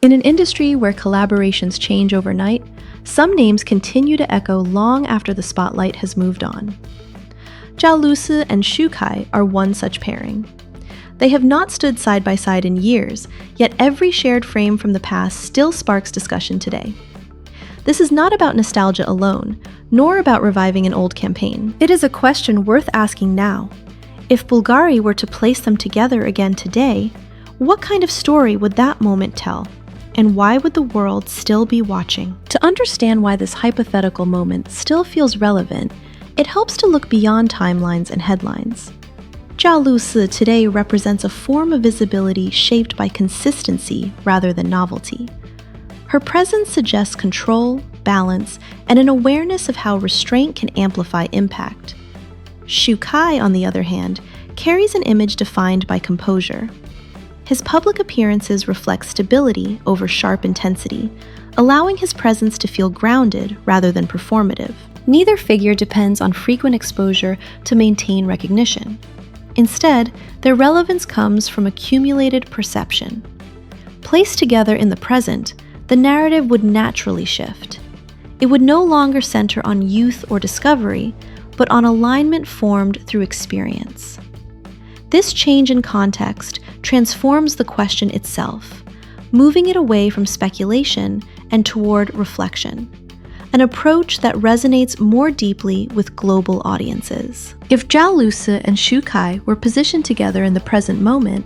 In an industry where collaborations change overnight, some names continue to echo long after the spotlight has moved on. Zhao Lusi and Xu Kai are one such pairing. They have not stood side by side in years, yet every shared frame from the past still sparks discussion today. This is not about nostalgia alone, nor about reviving an old campaign. It is a question worth asking now. If Bulgari were to place them together again today, what kind of story would that moment tell? And why would the world still be watching? To understand why this hypothetical moment still feels relevant, it helps to look beyond timelines and headlines. Zhao Lusi today represents a form of visibility shaped by consistency rather than novelty. Her presence suggests control, balance, and an awareness of how restraint can amplify impact. Xu Kai, on the other hand, carries an image defined by composure. His public appearances reflect stability over sharp intensity, allowing his presence to feel grounded rather than performative. Neither figure depends on frequent exposure to maintain recognition. Instead, their relevance comes from accumulated perception. Placed together in the present, the narrative would naturally shift. It would no longer center on youth or discovery, but on alignment formed through experience. This change in context transforms the question itself, moving it away from speculation and toward reflection, an approach that resonates more deeply with global audiences. If Zhao Lusi and Xu Kai were positioned together in the present moment,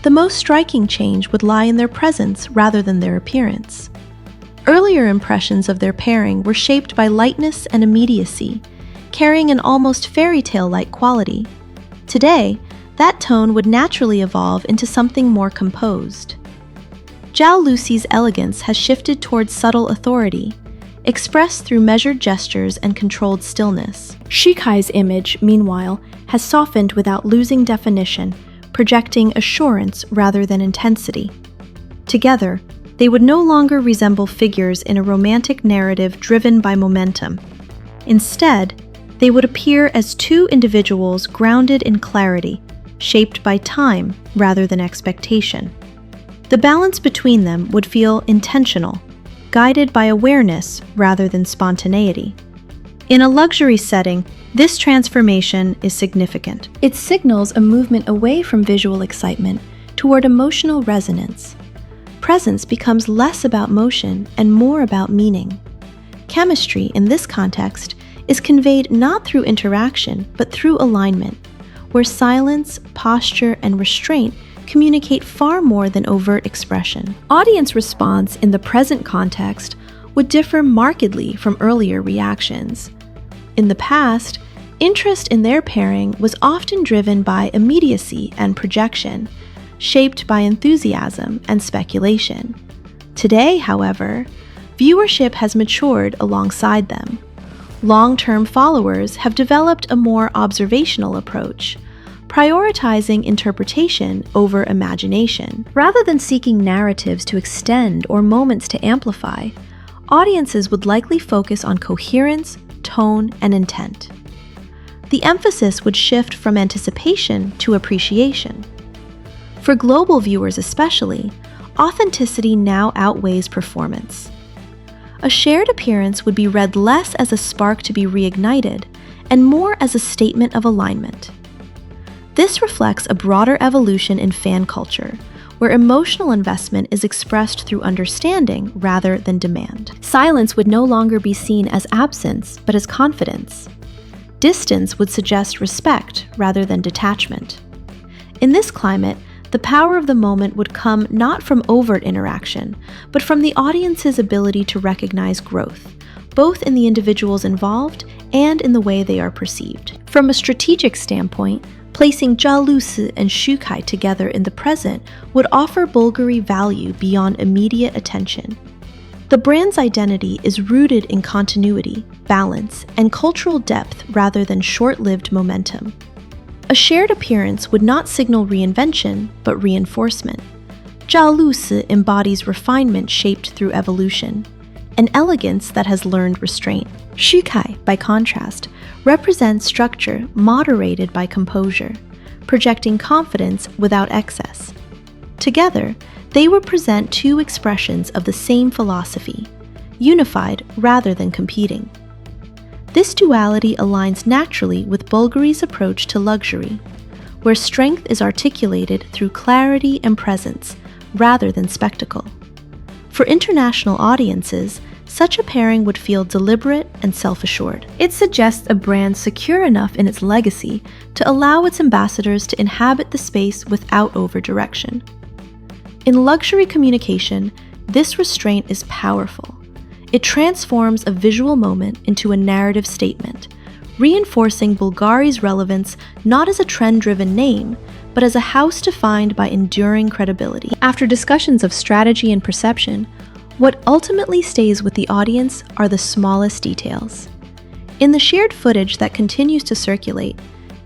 the most striking change would lie in their presence rather than their appearance. Earlier impressions of their pairing were shaped by lightness and immediacy, carrying an almost fairy tale-like quality. Today, that tone would naturally evolve into something more composed. Zhao Lusi's elegance has shifted towards subtle authority, expressed through measured gestures and controlled stillness. Xu Kai's image, meanwhile, has softened without losing definition, projecting assurance rather than intensity. Together, they would no longer resemble figures in a romantic narrative driven by momentum. Instead, they would appear as two individuals grounded in clarity, shaped by time rather than expectation. The balance between them would feel intentional, guided by awareness rather than spontaneity. In a luxury setting, this transformation is significant. It signals a movement away from visual excitement toward emotional resonance. Presence becomes less about motion and more about meaning. Chemistry, in this context, is conveyed not through interaction, but through alignment, where silence, posture, and restraint communicate far more than overt expression. Audience response in the present context would differ markedly from earlier reactions. In the past, interest in their pairing was often driven by immediacy and projection, shaped by enthusiasm and speculation. Today, however, viewership has matured alongside them. Long-term followers have developed a more observational approach, prioritizing interpretation over imagination. Rather than seeking narratives to extend or moments to amplify, audiences would likely focus on coherence, tone, and intent. The emphasis would shift from anticipation to appreciation. For global viewers especially, authenticity now outweighs performance. A shared appearance would be read less as a spark to be reignited and more as a statement of alignment. This reflects a broader evolution in fan culture, where emotional investment is expressed through understanding rather than demand. Silence would no longer be seen as absence, but as confidence. Distance would suggest respect rather than detachment. In this climate, the power of the moment would come not from overt interaction, but from the audience's ability to recognize growth, both in the individuals involved and in the way they are perceived. From a strategic standpoint, placing Zhao Lusi and Xu Kai together in the present would offer Bulgari value beyond immediate attention. The brand's identity is rooted in continuity, balance, and cultural depth rather than short-lived momentum. A shared appearance would not signal reinvention, but reinforcement. Zhao Lusi embodies refinement shaped through evolution, an elegance that has learned restraint. Xu Kai, by contrast, represents structure moderated by composure, projecting confidence without excess. Together, They represent two expressions of the same philosophy, unified rather than competing. This duality aligns naturally with Bulgari's approach to luxury, where strength is articulated through clarity and presence rather than spectacle. For international audiences, such a pairing would feel deliberate and self-assured. It suggests a brand secure enough in its legacy to allow its ambassadors to inhabit the space without over-direction. In luxury communication, this restraint is powerful. It transforms a visual moment into a narrative statement, reinforcing Bulgari's relevance not as a trend-driven name, but as a house defined by enduring credibility. After discussions of strategy and perception, what ultimately stays with the audience are the smallest details. In the shared footage that continues to circulate,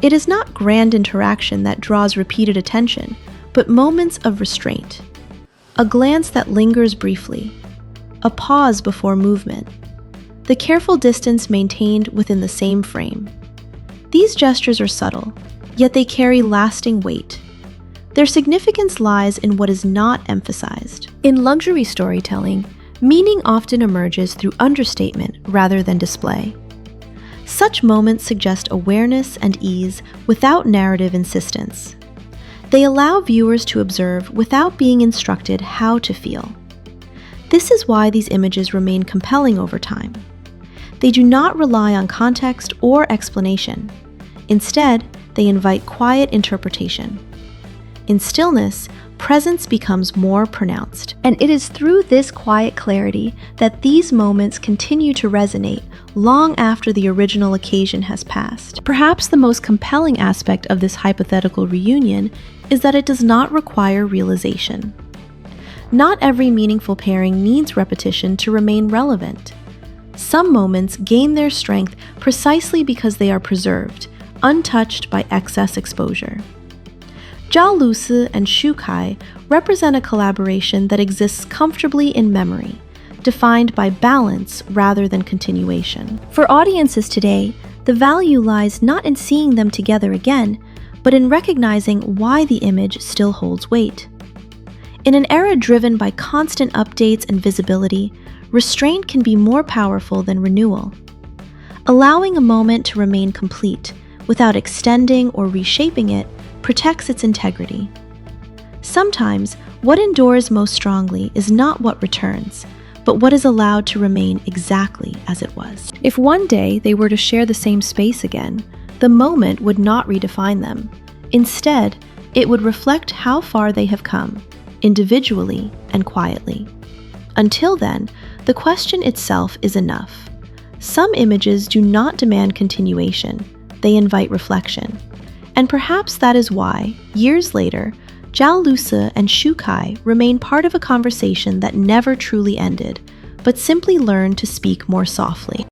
it is not grand interaction that draws repeated attention, but moments of restraint. A glance that lingers briefly, a pause before movement, the careful distance maintained within the same frame. These gestures are subtle, yet they carry lasting weight. Their significance lies in what is not emphasized. In luxury storytelling, meaning often emerges through understatement rather than display. Such moments suggest awareness and ease without narrative insistence. They allow viewers to observe without being instructed how to feel. This is why these images remain compelling over time. They do not rely on context or explanation. Instead, they invite quiet interpretation. In stillness, presence becomes more pronounced. And it is through this quiet clarity that these moments continue to resonate long after the original occasion has passed. Perhaps the most compelling aspect of this hypothetical reunion is that it does not require realization. Not every meaningful pairing needs repetition to remain relevant. Some moments gain their strength precisely because they are preserved, untouched by excess exposure. Zhao Lusi and Shukai represent a collaboration that exists comfortably in memory, defined by balance rather than continuation. For audiences today, the value lies not in seeing them together again, but in recognizing why the image still holds weight. In an era driven by constant updates and visibility, restraint can be more powerful than renewal. Allowing a moment to remain complete, without extending or reshaping it, protects its integrity. Sometimes, what endures most strongly is not what returns, but what is allowed to remain exactly as it was. If one day they were to share the same space again, the moment would not redefine them. Instead, it would reflect how far they have come, individually and quietly. Until then, the question itself is enough. Some images do not demand continuation, they invite reflection. And perhaps that is why, years later, Zhao Lusi and Shukai remain part of a conversation that never truly ended, but simply learned to speak more softly.